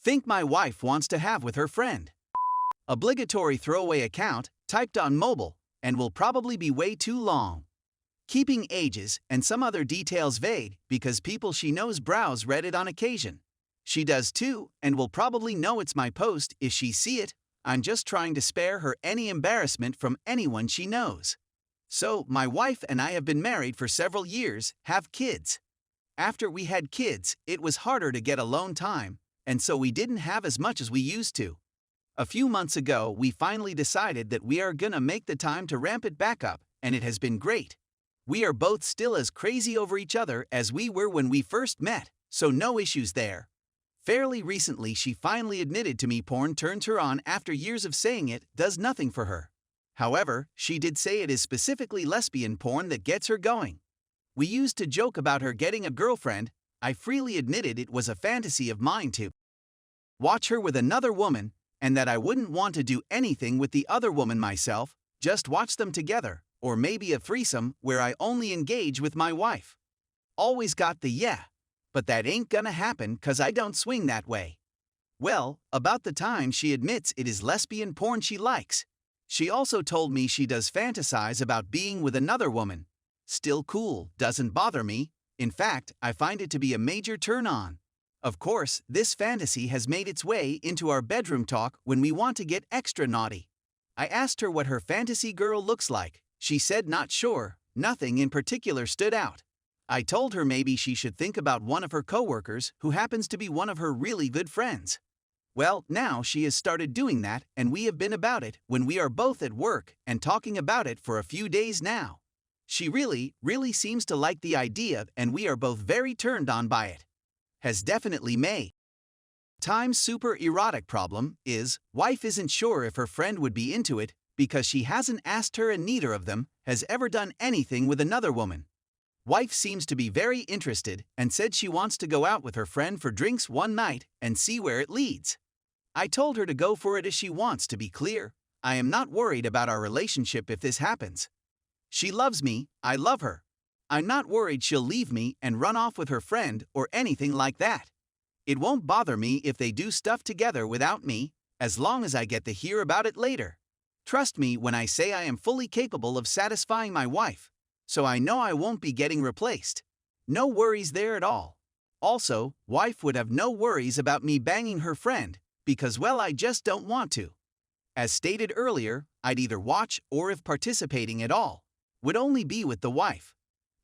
Think my wife wants to have with her friend. Obligatory throwaway account, typed on mobile, and will probably be way too long. Keeping ages and some other details vague because people she knows browse Reddit on occasion. She does too, and will probably know it's my post if she see it. I'm just trying to spare her any embarrassment from anyone she knows. So, my wife and I have been married for several years, have kids. After we had kids, it was harder to get alone time, and so we didn't have as much as we used to. A few months ago, we finally decided that we are gonna make the time to ramp it back up, and it has been great. We are both still as crazy over each other as we were when we first met, so no issues there. Fairly recently, she finally admitted to me porn turns her on after years of saying it does nothing for her. However, she did say it is specifically lesbian porn that gets her going. We used to joke about her getting a girlfriend. I freely admitted it was a fantasy of mine to watch her with another woman, and that I wouldn't want to do anything with the other woman myself, just watch them together, or maybe a threesome where I only engage with my wife. Always got the yeah, but that ain't gonna happen 'cause I don't swing that way. Well, about the time she admits it is lesbian porn she likes. She also told me she does fantasize about being with another woman. Still cool, doesn't bother me. In fact, I find it to be a major turn-on. Of course, this fantasy has made its way into our bedroom talk when we want to get extra naughty. I asked her what her fantasy girl looks like. She said not sure, nothing in particular stood out. I told her maybe she should think about one of her coworkers who happens to be one of her really good friends. Well, now she has started doing that, and we have been about it when we are both at work and talking about it for a few days now. She really seems to like the idea, and we are both very turned on by it. Has definitely made time's super erotic problem is, wife isn't sure if her friend would be into it because she hasn't asked her, and neither of them has ever done anything with another woman. Wife seems to be very interested and said she wants to go out with her friend for drinks one night and see where it leads. I told her to go for it as she wants to be clear. I am not worried about our relationship if this happens. She loves me, I love her. I'm not worried she'll leave me and run off with her friend or anything like that. It won't bother me if they do stuff together without me, as long as I get to hear about it later. Trust me when I say I am fully capable of satisfying my wife, so I know I won't be getting replaced. No worries there at all. Also, wife would have no worries about me banging her friend, because well, I just don't want to. As stated earlier, I'd either watch or, if participating at all, would only be with the wife.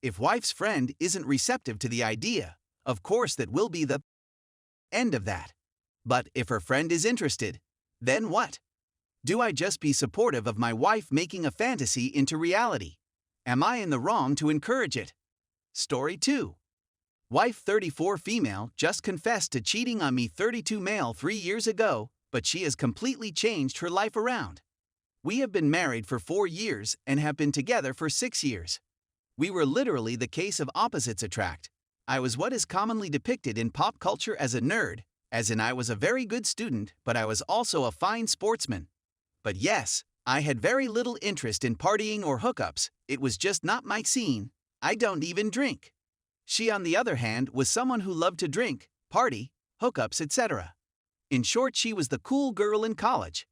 If wife's friend isn't receptive to the idea, of course that will be the end of that. But if her friend is interested, then what? Do I just be supportive of my wife making a fantasy into reality? Am I in the wrong to encourage it? Story 2. Wife 34 female just confessed to cheating on me 32 male 3 years ago, but she has completely changed her life around. We have been married for 4 years and have been together for 6 years. We were literally the case of opposites attract. I was what is commonly depicted in pop culture as a nerd, as in I was a very good student, but I was also a fine sportsman. But yes, I had very little interest in partying or hookups. It was just not my scene. I don't even drink. She, on the other hand, was someone who loved to drink, party, hookups, etc. In short, she was the cool girl in college.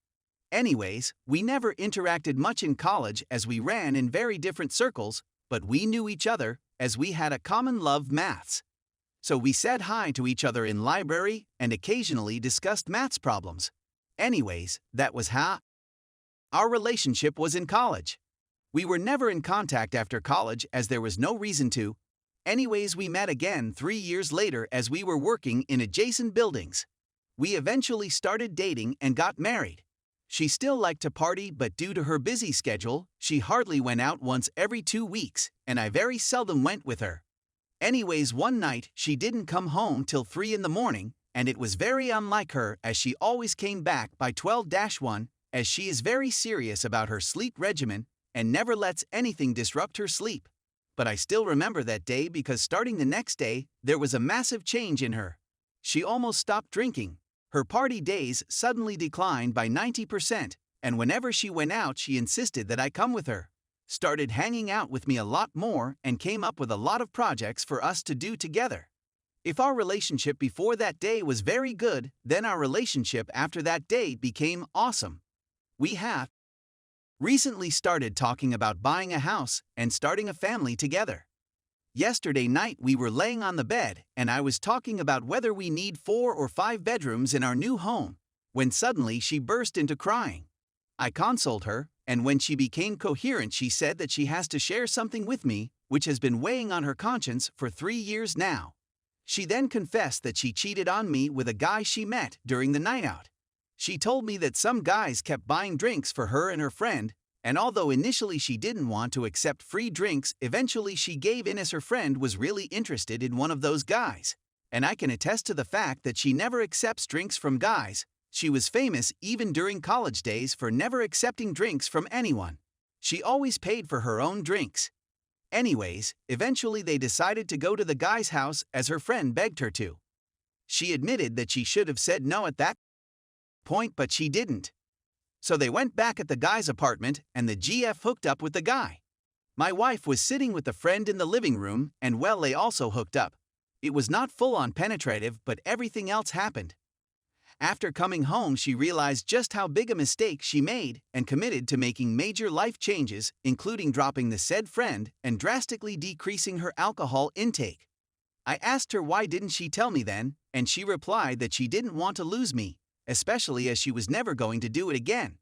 Anyways, we never interacted much in college as we ran in very different circles, but we knew each other as we had a common love, maths. So we said hi to each other in library and occasionally discussed maths problems. Anyways, that was how our relationship was in college. We were never in contact after college as there was no reason to. Anyways, we met again 3 years later as we were working in adjacent buildings. We eventually started dating and got married. She still liked to party, but due to her busy schedule, she hardly went out once every 2 weeks, and I very seldom went with her. Anyways, one night she didn't come home till 3 in the morning, and it was very unlike her as she always came back by 12-1, as she is very serious about her sleep regimen and never lets anything disrupt her sleep. But I still remember that day because starting the next day, there was a massive change in her. She almost stopped drinking. Her party days suddenly declined by 90%, and whenever she went out she insisted that I come with her. Started hanging out with me a lot more and came up with a lot of projects for us to do together. If our relationship before that day was very good, then our relationship after that day became awesome. We have recently started talking about buying a house and starting a family together. Yesterday night we were laying on the bed and I was talking about whether we need 4 or 5 bedrooms in our new home, when suddenly she burst into crying. I consoled her, and when she became coherent she said that she has to share something with me, which has been weighing on her conscience for 3 years now. She then confessed that she cheated on me with a guy she met during the night out. She told me that some guys kept buying drinks for her and her friend, and although initially she didn't want to accept free drinks, eventually she gave in as her friend was really interested in one of those guys. And I can attest to the fact that she never accepts drinks from guys. She was famous even during college days for never accepting drinks from anyone. She always paid for her own drinks. Anyways, eventually they decided to go to the guy's house as her friend begged her to. She admitted that she should have said no at that point, but she didn't. So they went back at the guy's apartment and the GF hooked up with the guy. My wife was sitting with a friend in the living room and well, they also hooked up. It was not full-on penetrative, but everything else happened. After coming home she realized just how big a mistake she made and committed to making major life changes, including dropping the said friend and drastically decreasing her alcohol intake. I asked her why didn't she tell me then, and she replied that she didn't want to lose me, especially as she was never going to do it again.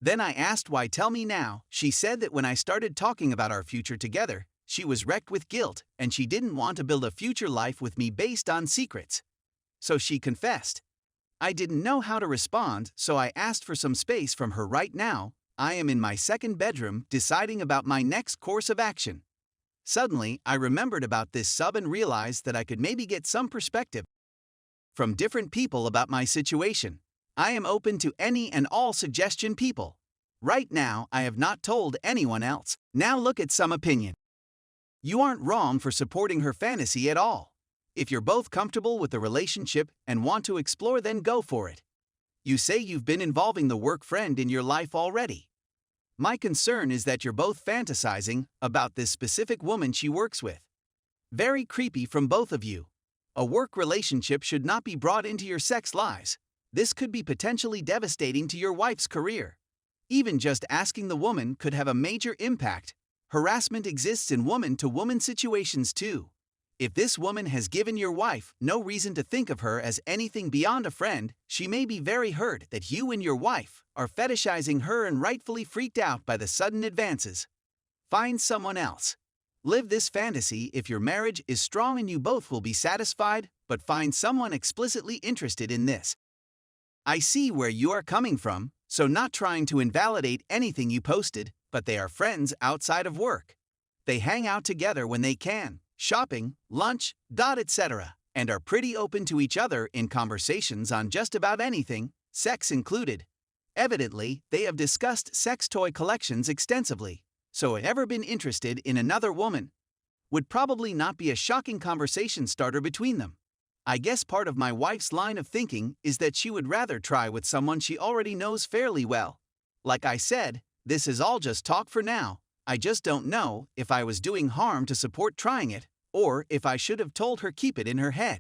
Then I asked why tell me now. She said that when I started talking about our future together, she was wrecked with guilt and she didn't want to build a future life with me based on secrets. So she confessed. I didn't know how to respond, so I asked for some space from her. Right now, I am in my second bedroom deciding about my next course of action. Suddenly, I remembered about this sub and realized that I could maybe get some perspective from different people about my situation. I am open to any and all suggestion people. Right now, I have not told anyone else. Now look at some opinion. You aren't wrong for supporting her fantasy at all. If you're both comfortable with the relationship and want to explore, then go for it. You say you've been involving the work friend in your life already. My concern is that you're both fantasizing about this specific woman she works with. Very creepy from both of you. A work relationship should not be brought into your sex lives. This could be potentially devastating to your wife's career. Even just asking the woman could have a major impact. Harassment exists in woman-to-woman situations too. If this woman has given your wife no reason to think of her as anything beyond a friend, she may be very hurt that you and your wife are fetishizing her and rightfully freaked out by the sudden advances. Find someone else. Live this fantasy if your marriage is strong and you both will be satisfied, but find someone explicitly interested in this. I see where you are coming from, so not trying to invalidate anything you posted, but they are friends outside of work. They hang out together when they can. Shopping, lunch, etc., and are pretty open to each other in conversations on just about anything, sex included. Evidently, they have discussed sex toy collections extensively, so if ever been interested in another woman, would probably not be a shocking conversation starter between them. I guess part of my wife's line of thinking is that she would rather try with someone she already knows fairly well. Like I said, this is all just talk for now. I just don't know if I was doing harm to support trying it, or if I should have told her keep it in her head.